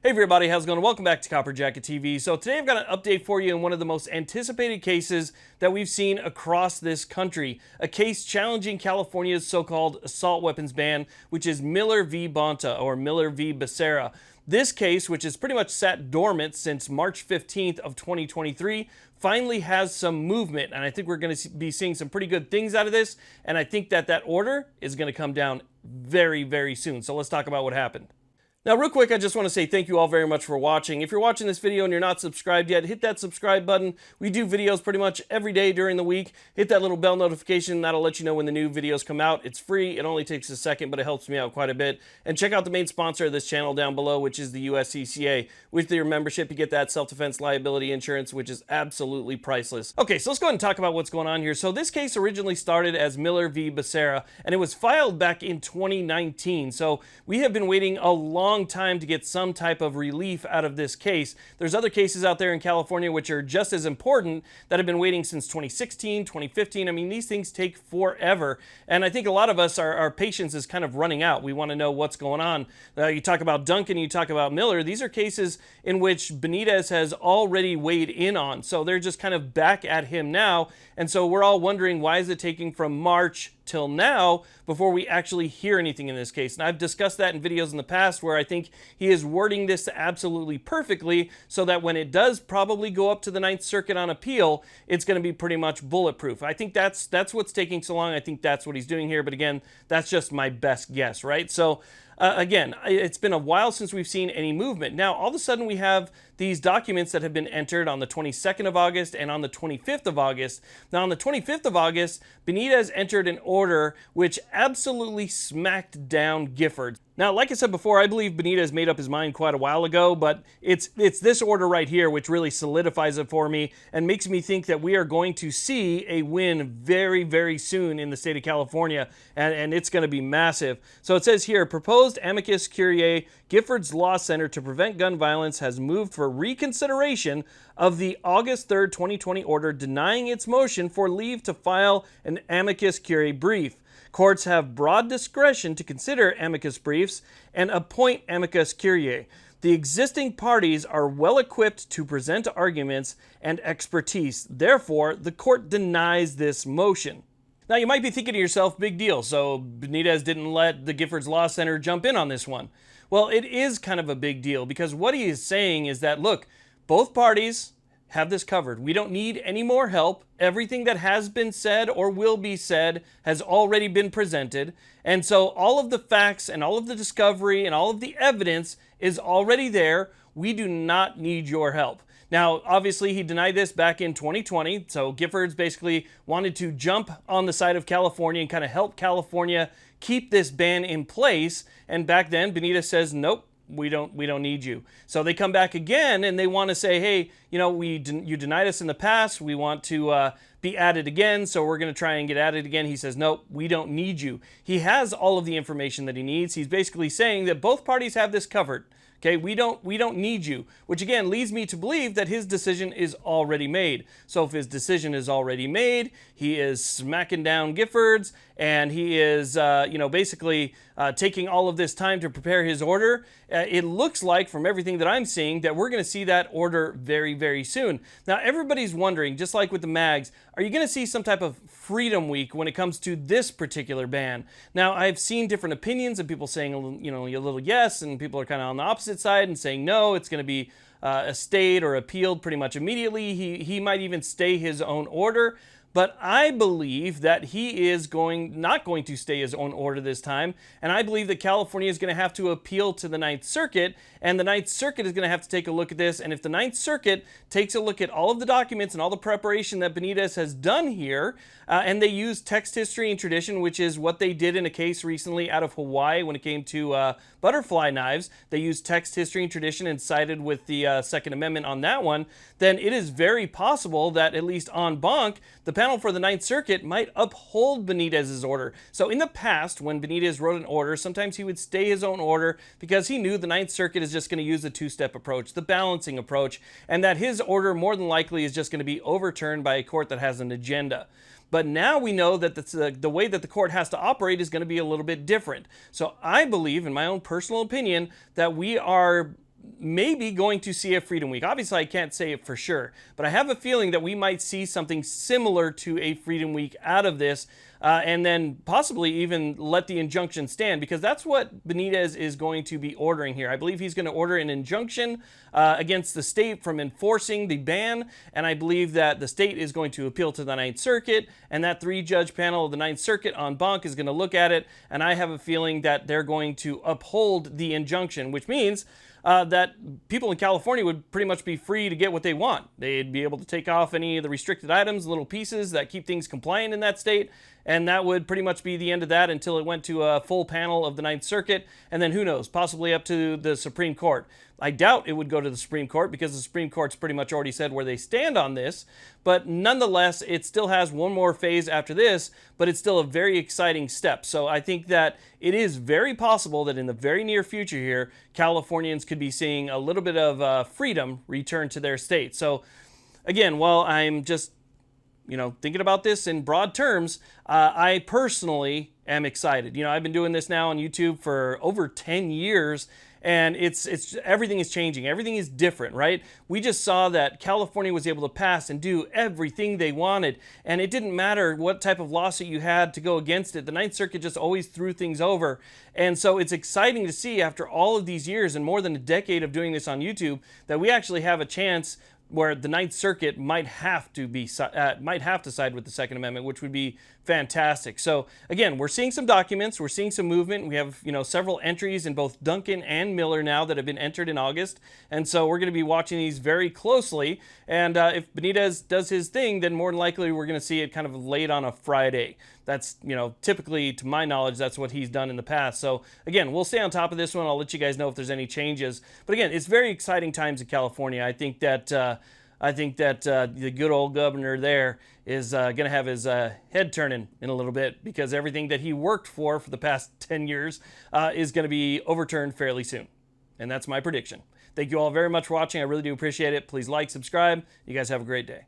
Hey everybody, how's it going? Welcome back to Copper Jacket TV. So today I've got an update for you on one of the most anticipated cases that we've seen across this country. A case challenging California's so-called assault weapons ban, which is Miller v. Bonta, or Miller v. Becerra. This case, which has pretty much sat dormant since March 15th of 2023, finally has some movement. And I think we're going to be seeing some pretty good things out of this. And I think that order is going to come down very, very soon. So let's talk about what happened. Now, real quick, I just want to say thank you all very much for watching. If you're watching this video and you're not subscribed yet, hit that subscribe button. We do videos pretty much every day during the week. Hit that little bell notification. That'll let you know when the new videos come out. It's free. It only takes a second, but it helps me out quite a bit. And check out the main sponsor of this channel down below, which is the USCCA. With your membership, you get that self-defense liability insurance, which is absolutely priceless. Okay, so let's go ahead and talk about what's going on here. So this case originally started as Miller v. Becerra, and it was filed back in 2019. So we have been waiting a long time to get some type of relief out of this case. There's other cases out there in California which are just as important that have been waiting since 2016, 2015. I mean, these things take forever. And I think a lot of us, our patience is kind of running out. We want to know what's going on. You talk about Duncan, you talk about Miller. These are cases in which Benitez has already weighed in on. So they're just kind of back at him now. And so we're all wondering, why is it taking from March till now before we actually hear anything in this case? And I've discussed that in videos in the past where I think he is wording this absolutely perfectly so that when it does probably go up to the Ninth Circuit on appeal, it's going to be pretty much bulletproof. I think that's what's taking so long. I think that's what he's doing here. But again, that's just my best guess, right? So again, it's been a while since we've seen any movement. Now, all of a sudden, we have these documents that have been entered on the 22nd of August and on the 25th of August. Now, on the 25th of August, Benitez entered an order which absolutely smacked down Giffords. Now, like I said before, I believe Benitez made up his mind quite a while ago, but it's this order right here which really solidifies it for me and makes me think that we are going to see a win very, very soon in the state of California, and it's going to be massive. So it says here, proposed amicus curiae, Giffords Law Center to Prevent Gun Violence has moved for reconsideration of the August 3rd, 2020 order denying its motion for leave to file an amicus curiae brief. Courts have broad discretion to consider amicus briefs and appoint amicus curiae. The existing parties are well equipped to present arguments and expertise. Therefore, the court denies this motion. Now, you might be thinking to yourself, big deal. So Benitez didn't let the Giffords Law Center jump in on this one. Well, it is kind of a big deal because what he is saying is that, look, both parties have this covered. We don't need any more help. Everything that has been said or will be said has already been presented. And so all of the facts and all of the discovery and all of the evidence is already there. We do not need your help. Now, obviously, he denied this back in 2020. So Giffords basically wanted to jump on the side of California and kind of help California keep this ban in place. And back then, Benitez says, nope. We don't need you. So they come back again and they want to say, hey, you know, you denied us in the past. We want to be added again. So we're going to try and get added again. He says, nope, we don't need you. He has all of the information that he needs. He's basically saying that both parties have this covered. Okay, we don't need you, which again leads me to believe that his decision is already made. So if his decision is already made, he is smacking down Giffords, and he is, basically taking all of this time to prepare his order. It looks like, from everything that I'm seeing, that we're going to see that order very, very soon. Now, everybody's wondering, just like with the mags, are you going to see some type of Freedom Week when it comes to this particular ban? Now, I've seen different opinions and people saying, a little yes, and people are kind of on the opposite side and saying no, it's going to be stayed or appealed pretty much immediately. He might even stay his own order. But I believe that he is not going to stay his own order this time. And I believe that California is going to have to appeal to the Ninth Circuit. And the Ninth Circuit is going to have to take a look at this. And if the Ninth Circuit takes a look at all of the documents and all the preparation that Benitez has done here, and they use text history and tradition, which is what they did in a case recently out of Hawaii when it came to butterfly knives. They used text history and tradition and sided with the Second Amendment on that one. Then it is very possible that, at least en banc, the panel for the Ninth Circuit might uphold Benitez's order. So in the past, when Benitez wrote an order, sometimes he would stay his own order because he knew the Ninth Circuit is just going to use the two-step approach, the balancing approach, and that his order more than likely is just going to be overturned by a court that has an agenda. But now we know that the way that the court has to operate is going to be a little bit different. So I believe, in my own personal opinion, that we are maybe going to see a Freedom Week. Obviously, I can't say it for sure, but I have a feeling that we might see something similar to a Freedom Week out of this, and then possibly even let the injunction stand, because that's what Benitez is going to be ordering here. I believe he's going to order an injunction against the state from enforcing the ban, and I believe that the state is going to appeal to the Ninth Circuit, and that 3-judge panel of the Ninth Circuit on Bonta is going to look at it, and I have a feeling that they're going to uphold the injunction, which means that people in California would pretty much be free to get what they want. They'd be able to take off any of the restricted items, little pieces that keep things compliant in that state, and that would pretty much be the end of that until it went to a full panel of the Ninth Circuit, and then who knows, possibly up to the Supreme Court. I doubt it would go to the Supreme Court because the Supreme Court's pretty much already said where they stand on this, but nonetheless, it still has one more phase after this, but it's still a very exciting step. So I think that it is very possible that in the very near future here, Californians could be seeing a little bit of freedom return to their state. So again, while I'm just thinking about this in broad terms, I personally am excited. I've been doing this now on YouTube for over 10 years, and it's everything is changing. Everything is different, right? We just saw that California was able to pass and do everything they wanted, and it didn't matter what type of lawsuit you had to go against it. The Ninth Circuit just always threw things over. And so it's exciting to see, after all of these years and more than a decade of doing this on YouTube, that we actually have a chance where the Ninth Circuit might have to side with the Second Amendment, which would be fantastic. So again, we're seeing some documents, we're seeing some movement. We have several entries in both Duncan and Miller now that have been entered in August, and so we're going to be watching these very closely. And if Benitez does his thing, then more than likely we're going to see it kind of late on a Friday. That's typically, to my knowledge, that's what he's done in the past. So again, we'll stay on top of this one. I'll let you guys know if there's any changes. But again, it's very exciting times in California. I think that the good old governor there is going to have his head turning in a little bit, because everything that he worked for the past 10 years is going to be overturned fairly soon. And that's my prediction. Thank you all very much for watching. I really do appreciate it. Please like, subscribe. You guys have a great day.